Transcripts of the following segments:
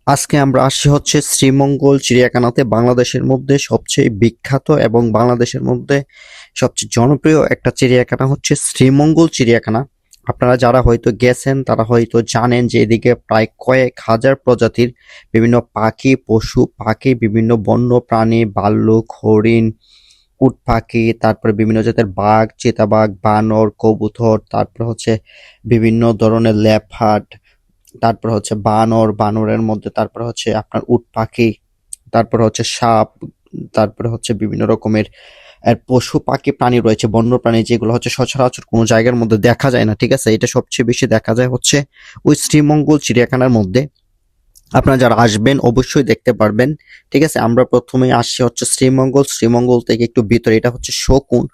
আজকে আমরা আসছি হচ্ছে শ্রীমঙ্গল চিড়িয়াখানাতে। বাংলাদেশের মধ্যে সবচেয়ে বিখ্যাত এবং বাংলাদেশের মধ্যে সবচেয়ে জনপ্রিয় একটা চিড়িয়াখানা হচ্ছে শ্রীমঙ্গল চিড়িয়াখানা। আপনারা যারা হয়তো গেছেন তারা হয়তো জানেন যে এদিকে প্রায় কয়েক হাজার প্রজাতির বিভিন্ন পাখি, পশু পাখি, বিভিন্ন বন্য প্রাণী, ভাল্লুক, হরিণ, উট পাখি, তারপরে বিভিন্ন জাতের বাঘ, চিতাবাঘ, বানর, কবুতর, তারপর হচ্ছে বিভিন্ন ধরনের লেপার্ড, তারপর হচ্ছে বানরের মধ্যে তারপর হচ্ছে আপনার উট পাখি, তারপর হচ্ছে সাপ, তারপরে হচ্ছে বিভিন্ন রকমের পশু পাখি প্রাণী রয়েছে, বন্য প্রাণী যেগুলো হচ্ছে সচরাচর কোনো জায়গার মধ্যে দেখা যায় না। ঠিক আছে, এটা সবচেয়ে বেশি দেখা যায় হচ্ছে ওই শ্রীমঙ্গল চিড়িয়াখানার মধ্যে। আপনারা যারা আসবেন অবশ্যই দেখতে পারবেন। ঠিক আছে, আমরা প্রথমেই আসছি হচ্ছে শ্রীমঙ্গল থেকে একটু ভিতরে, এটা হচ্ছে শকুন।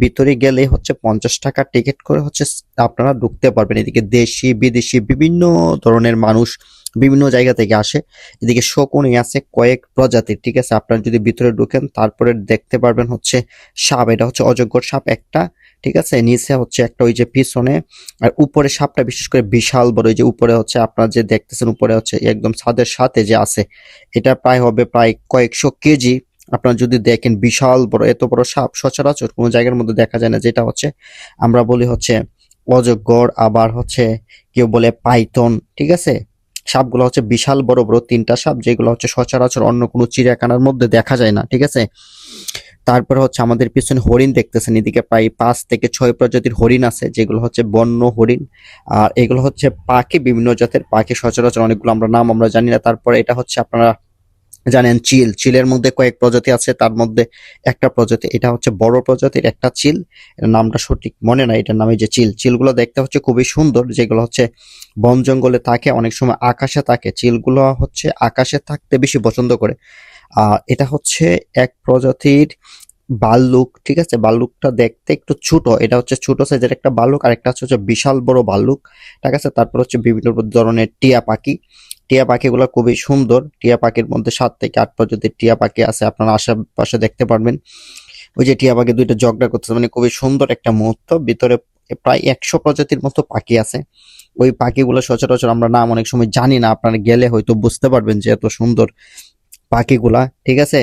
ভিতরে গেলে হচ্ছে 50 টাকা টিকিট করে হচ্ছে আপনারা ঢুকতে পারবেন। এদিকে দেশি বিদেশি বিভিন্ন ধরনের মানুষ বিভিন্ন জায়গা থেকে আসে। এদিকে শকুনই আছে কয়েক প্রজাতির। ঠিক আছে, আপনারা যদি ভিতরে ঢুকেন তারপরে দেখতে পারবেন হচ্ছে সাপ, এটা হচ্ছে অজগর সাপ একটা। ঠিক আছে, নিচে হচ্ছে একটা ওই যে পিছনে, আর উপরে সাপটা বিশেষ করে বিশাল বড়। ওই যে উপরে হচ্ছে আপনারা যে দেখতেছেন উপরে হচ্ছে একদম ছাদের সাথে যে আছে, এটা প্রায় হবে প্রায় কয়েকশো কেজি। আপনারা যদি দেখেন বিশাল বড়, এত বড় সাপ সচরাচর কোনো জায়গার মধ্যে দেখা যায় না। যেটা হচ্ছে আমরা বলি হচ্ছে অজগর, আবার হচ্ছে কেউ বলে পাইথন। ঠিক আছে, সাপগুলো হচ্ছে বিশাল বড় বড় তিনটা সাপ, যেগুলো হচ্ছে সচরাচর অন্য কোনো চিড়িয়াখানার মধ্যে দেখা যায় না। ঠিক আছে, তারপরে হচ্ছে আমাদের পিছনে হরিণ দেখতেছেন। এদিকে প্রায় 5 থেকে 6 প্রজাতির হরিণ আছে, যেগুলো হচ্ছে বন্য হরিণ। আর এগুলো হচ্ছে পাখি, বিভিন্ন জাতের পাখি, সচরাচর অনেকগুলো আমরা নাম আমরা জানি না। তারপরে এটা হচ্ছে আপনারা জানেন চিলের মধ্যে কয়েক প্রজাতি আছে, তার মধ্যে একটা প্রজাতি, এটা হচ্ছে বড় প্রজাতির একটা চিল। এর নামটা সঠিক মনে নাই, এটার নামে যে চিলগুলো দেখতে হচ্ছে খুবই সুন্দর, যেগুলো হচ্ছে বন জঙ্গলে থাকে, অনেক সময় আকাশে থাকে। চিলগুলো হচ্ছে আকাশে থাকতে বেশি পছন্দ করে। এটা হচ্ছে এক প্রজাতির ভাল্লুক। ঠিক আছে, ভাল্লুকটা দেখতে একটু ছোট, এটা হচ্ছে ছোট সাইজের একটা ভাল্লুক, আর একটা হচ্ছে বিশাল বড় ভাল্লুক। ঠিক আছে, তারপর হচ্ছে বিভিন্ন ধরনের টিয়া পাখি। টিয়া পাখিগুলো খুবই সুন্দর। টিয়া পাখির মধ্যে 7 থেকে 8 প্রজাতির টিয়া পাখি আছে, আপনারা আশেপাশে দেখতে পারবেন। ওই যে টিয়া পাখি দুইটা ঝগড়া করতেছে, মানে খুবই সুন্দর একটা মুহূর্ত। ভিতরে প্রায় 100 প্রজাতির মতো পাখি আছে। ওই পাখিগুলো সচরাচর আমরা নাম অনেক সময় জানি না, আপনারা গেলে হয়তো বুঝতে পারবেন যে এত সুন্দর পাখিগুলা। ঠিক আছে,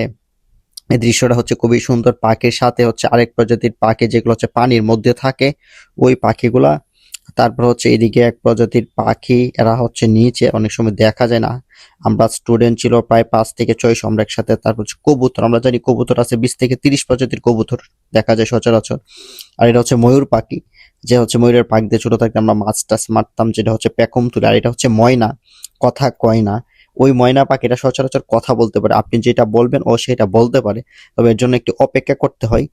এই দৃশ্যটা হচ্ছে খুবই সুন্দর। পাখির সাথে হচ্ছে আরেক প্রজাতির পাখি, যেগুলো হচ্ছে পানির মধ্যে থাকে, ওই পাখিগুলা। তারপর হচ্ছে এদিকে এক প্রজাতির পাখি, এরা হচ্ছে নিচে, অনেক সময় দেখা যায় না। আমরা স্টুডেন্ট ছিল প্রায় 5 থেকে 600 আমরা একসাথে। তারপর হচ্ছে কবুতর, আমরা জানি কবুতর আছে 20 থেকে 30 প্রজাতির কবুতর দেখা যায় সচরাচর। আর এটা হচ্ছে ময়ূর পাখি, যে হচ্ছে ময়ূরের পাখ দিয়ে ছোট থাকতে আমরা মাছ টাছ মারতাম, যেটা হচ্ছে পেখম তুলে। আর এটা হচ্ছে ময়না, কথা কয় না। ওই ময়না পাখিটা সচরাচর কথা বলতে পারে, আপনি যেটা বলবেন ও সেটা বলতে পারে, তবে এর জন্য একটু অপেক্ষা করতে হয়,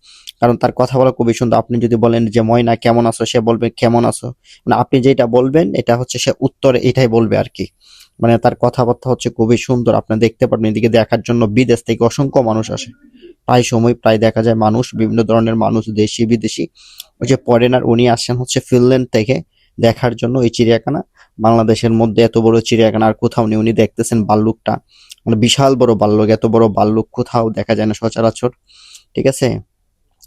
কারণ তার কথা বলা খুবই সুন্দর। আপনি যদি বলেন যে ময়না কেমন আছো, সে বলবে কেমন আছো, মানে আপনি যেটা বলবেন এটা হচ্ছে সে উত্তরে এটাই বলবে আর কি। মানে তার কথাবার্তা হচ্ছে খুবই সুন্দর, আপনি দেখতে পারবেন। এদিকে দেখার জন্য বিদেশ থেকে অসংখ্য মানুষ আসে, প্রায় দেখা যায় মানুষ, বিভিন্ন ধরনের মানুষ, দেশি বিদেশি। ওই যে ফরেনার উনি আসেন হচ্ছে ফিনল্যান্ড থেকে দেখার জন্য এই চিড়িয়াখানা। বাংলাদেশের মধ্যে এত বড় চিড়িয়াখানা আর কোথাও নেই। উনি দেখতেছেন ভাল্লুকটা, মানে বিশাল বড় ভাল্লুক, এত বড় ভাল্লুক কোথাও দেখা যায় না সচরাচর। ঠিক আছে,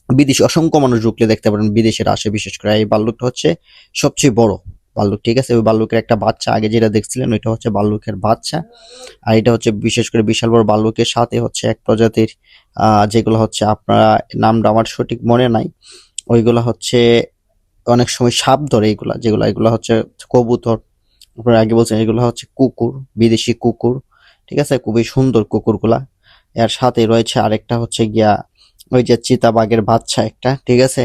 বিদেশি অসংখ্য মানুষ ঢুকলে দেখতে পারেন, বিদেশের আসে বিশেষ করে। এই ভাল্লুকটা হচ্ছে সবচেয়ে বড় ভাল্লুক। ঠিক আছে, ওই ভাল্লুকের একটা বাচ্চা আগে যেটা দেখছিলেন ওইটা হচ্ছে ভাল্লুকের বাচ্চা। আর এটা হচ্ছে বিশেষ করে বিশাল বড় ভাল্লুকের সাথে হচ্ছে এক প্রজাতির যেগুলো হচ্ছে আপনারা নামটা আমার সঠিক মনে নাই, ওইগুলো হচ্ছে অনেক সময় সাপ ধরে। এগুলো হচ্ছে কবুতর। আপনারা আগে বলছেন এগুলো হচ্ছে কুকুর, বিদেশি কুকুর। ঠিক আছে, খুবই সুন্দর কুকুরগুলা। এর সাথে রয়েছে আরেকটা হচ্ছে গিয়া ওই যে চিতাবাঘের বাচ্চা একটা। ঠিক আছে,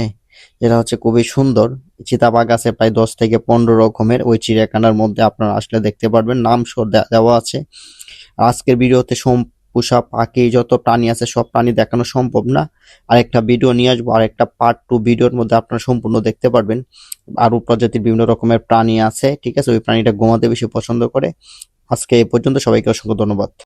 যেটা হচ্ছে খুবই সুন্দর। চিতাবাঘ আছে প্রায় 10 থেকে 15 রকমের ওই চিড়িয়াখানার মধ্যে, আপনারা আসলে দেখতে পারবেন, নাম সহ দেওয়া আছে। আজকের ভিডিওতে পোষা পাখি যত প্রাণী আছে সব প্রাণী দেখানো সম্ভব না। আরেকটা ভিডিও নিয়ে আসবো, আরেকটা পার্ট 2 ভিডিওর মধ্যে আপনারা সম্পূর্ণ দেখতে পারবেন। আরো প্রজাতির বিভিন্ন রকমের প্রাণী আছে। ঠিক আছে, ওই প্রাণীটা ঘুমাতে বেশি পছন্দ করে। আজকে এই পর্যন্ত, সবাইকে অসংখ্য ধন্যবাদ।